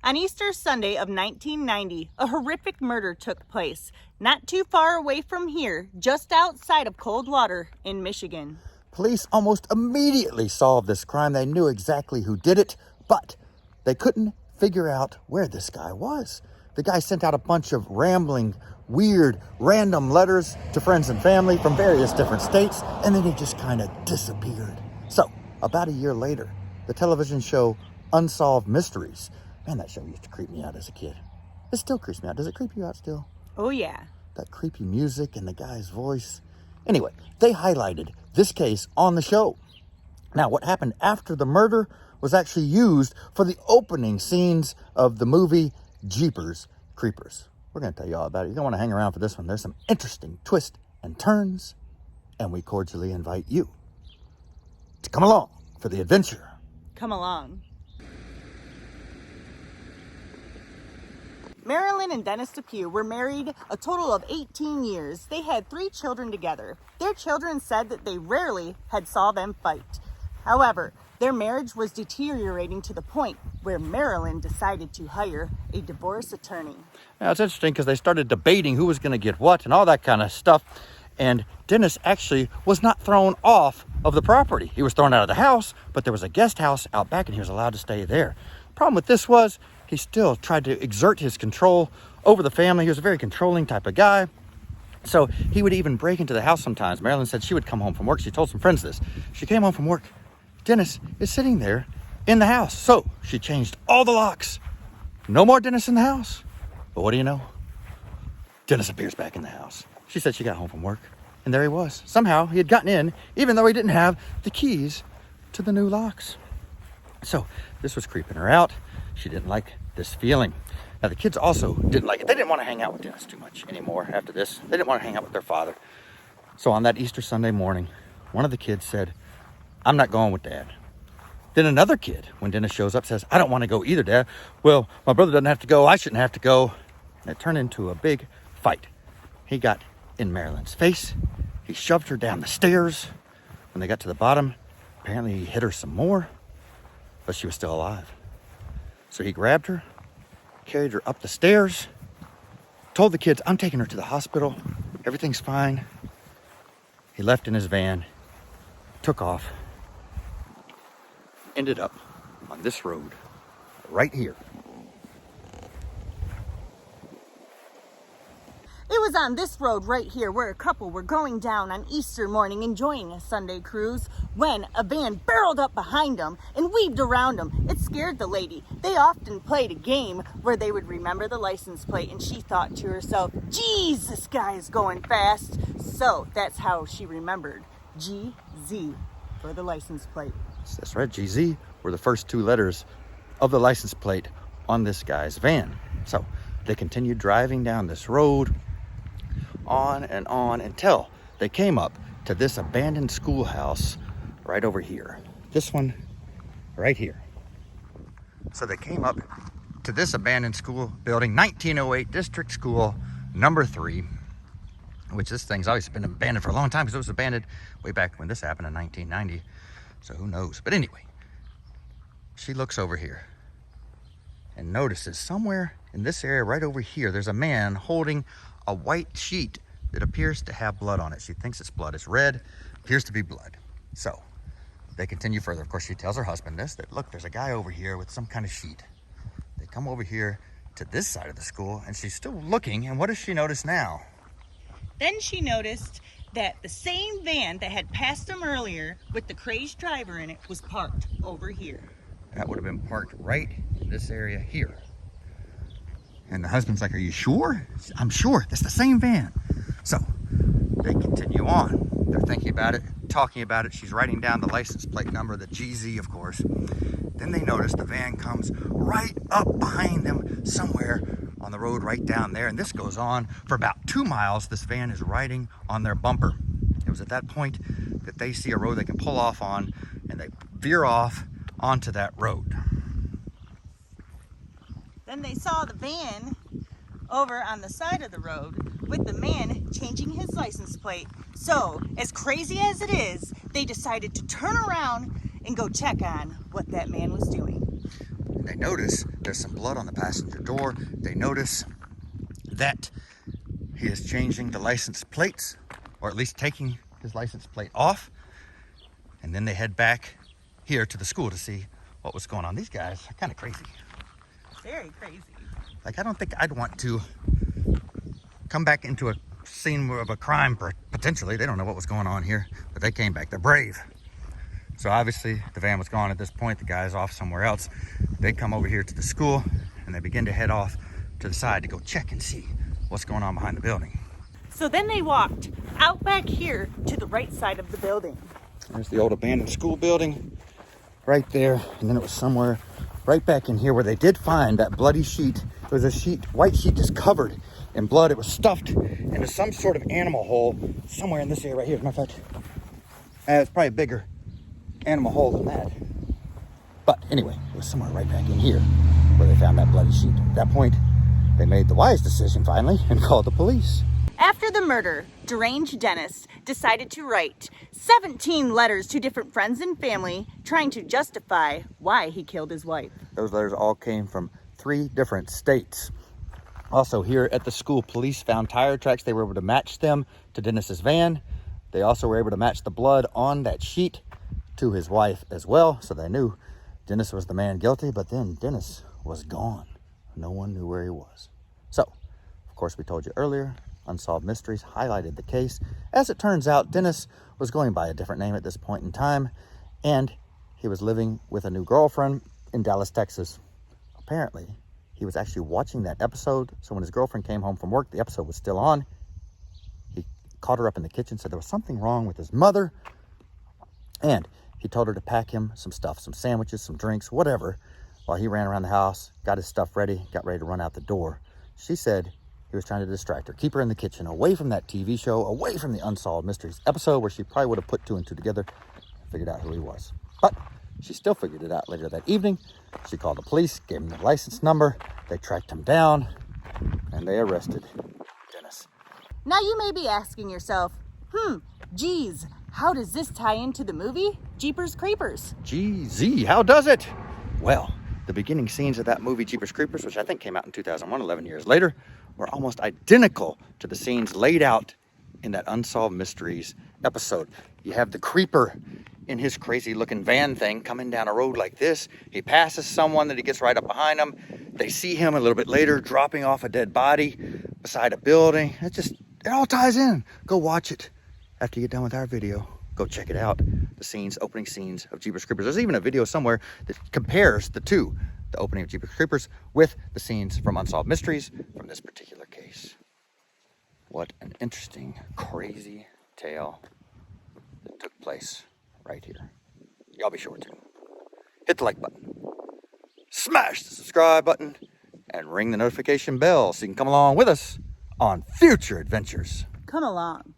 On Easter Sunday of 1990, a horrific murder took place, not too far away from here, just outside of Coldwater in Michigan. Police almost immediately solved this crime. They knew exactly who did it, but they couldn't figure out where this guy was. The guy sent out a bunch of rambling, weird, random letters to friends and family from various different states, and then he just kind of disappeared. So, about a year later, the television show Unsolved Mysteries. Man, that show used to creep me out as a kid. It still creeps me out. Does it creep you out still? Oh, yeah. That creepy music and the guy's voice. Anyway, they highlighted this case on the show. Now, what happened after the murder was actually used for the opening scenes of the movie Jeepers Creepers. We're going to tell you all about it. You don't want to hang around for this one. There's some interesting twists and turns, and we cordially invite you to come along for the adventure. Come along. Marilynn and Dennis Depue were married a total of 18 years. They had 3 children together. Their children said that they rarely had saw them fight. However, their marriage was deteriorating to the point where Marilynn decided to hire a divorce attorney. Now, it's interesting because they started debating who was going to get what and all that kind of stuff. And Dennis actually was not thrown off of the property. He was thrown out of the house, but there was a guest house out back and he was allowed to stay there. Problem with this was he still tried to exert his control over the family. He was a very controlling type of guy. So he would even break into the house sometimes. Marilynn said she would come home from work. She told some friends this. She came home from work. Dennis is sitting there in the house. So she changed all the locks. No more Dennis in the house. But what do you know? Dennis appears back in the house. She said she got home from work, and there he was. Somehow he had gotten in, even though he didn't have the keys to the new locks. So this was creeping her out. She didn't like this feeling. Now the kids also didn't like it. They didn't want to hang out with Dennis too much anymore after this. They didn't want to hang out with their father. So on that Easter Sunday morning, one of the kids said, "I'm not going with Dad." Then another kid, when Dennis shows up, says, "I don't want to go either, Dad." "Well, my brother doesn't have to go. I shouldn't have to go." And it turned into a big fight. He got in Marilynn's face. He shoved her down the stairs. When they got to the bottom, apparently he hit her some more, but she was still alive. So he grabbed her, carried her up the stairs, told the kids, "I'm taking her to the hospital. Everything's fine." He left in his van, took off, ended up on this road right here. It was on this road right here where a couple were going down on Easter morning enjoying a Sunday cruise when a van barreled up behind them and weaved around them. It scared the lady. They often played a game where they would remember the license plate, and she thought to herself, "Geez, this guy is going fast." So that's how she remembered GZ for the license plate. That's right, GZ were the first 2 letters of the license plate on this guy's van. So they continued driving down this road on until they came up to this abandoned schoolhouse right over here. This one right here. So they came up to this abandoned school building, 1908 District School number 3, which this thing's always been abandoned for a long time because it was abandoned way back when this happened in 1990. So who knows? But anyway, she looks over here and notices somewhere in this area right over here, there's a man holding a white sheet that appears to have blood on it. She thinks it's blood. It's red, appears to be blood. So they continue further. Of course, she tells her husband this, that look, there's a guy over here with some kind of sheet. They come over here to this side of the school, and she's still looking, and what does she notice now? Then she noticed that the same van that had passed them earlier with the crazed driver in it was parked over here. That would have been parked right in this area here. And the husband's like, "Are you sure?" "I'm sure. That's the same van." So they continue on. They're thinking about it, talking about it. She's writing down the license plate number, the GZ, of course. Then they notice the van comes right up behind them somewhere on the road right down there. And this goes on for about 2 miles. This van is riding on their bumper. It was at that point that they see a road they can pull off on, and they veer off onto that road. Then they saw the van over on the side of the road with the man changing his license plate. So, as crazy as it is, they decided to turn around and go check on what that man was doing. They notice there's some blood on the passenger door. They notice that he is changing the license plates, or at least taking his license plate off. And then they head back here to the school to see what was going on. These guys are kind of crazy. Very crazy. Like, I don't think I'd want to come back into a scene of a crime, potentially. They don't know what was going on here, but they came back. They're brave. So obviously the van was gone at this point. The guy's off somewhere else. They come over here to the school and they begin to head off to the side to go check and see what's going on behind the building. So then they walked out back here to the right side of the building. There's the old abandoned school building right there. And then it was somewhere right back in here where they did find that bloody sheet. It was a sheet, white sheet, just covered in blood. It was stuffed into some sort of animal hole somewhere in this area right here. As a matter of fact, it's probably a bigger animal hole than that. But anyway, it was somewhere right back in here where they found that bloody sheet. At that point, they made the wise decision finally and called the police. After the murder, deranged Dennis decided to write 17 letters to different friends and family trying to justify why he killed his wife. Those letters all came from 3 different states. Also, here at the school, police found tire tracks. They were able to match them to Dennis's van. They also were able to match the blood on that sheet to his wife as well. So they knew Dennis was the man guilty, but then Dennis was gone. No one knew where he was. So, of course, we told you earlier, Unsolved Mysteries highlighted the case. As it turns out, Dennis was going by a different name at this point in time, and he was living with a new girlfriend in Dallas, Texas. Apparently, he was actually watching that episode. So when his girlfriend came home from work, the episode was still on. He caught her up in the kitchen, said there was something wrong with his mother, and he told her to pack him some stuff, some sandwiches, some drinks, whatever, while he ran around the house, got his stuff ready, got ready to run out the door. She said he was trying to distract her, keep her in the kitchen, away from that TV show, away from the Unsolved Mysteries episode where she probably would have put 2 and 2 together and figured out who he was. But she still figured it out later that evening. She called the police, gave him the license number. They tracked him down, and they arrested Dennis. Now you may be asking yourself, geez, how does this tie into the movie Jeepers Creepers? GZ, how does it? Well, the beginning scenes of that movie Jeepers Creepers, which I think came out in 2001, 11 years later, were almost identical to the scenes laid out in that Unsolved Mysteries episode. You have the creeper in his crazy looking van thing coming down a road like this. He passes someone that he gets right up behind him. They see him a little bit later dropping off a dead body beside a building. It all ties in. Go watch it after you get done with our video. Go check it out. The scenes, opening scenes of Jeepers Creepers. There's even a video somewhere that compares the two, the opening of Jeepers Creepers with the scenes from Unsolved Mysteries from this particular case. What an interesting, crazy tale that took place right here. Y'all be sure to hit the like button, smash the subscribe button, and ring the notification bell so you can come along with us on future adventures. Come along.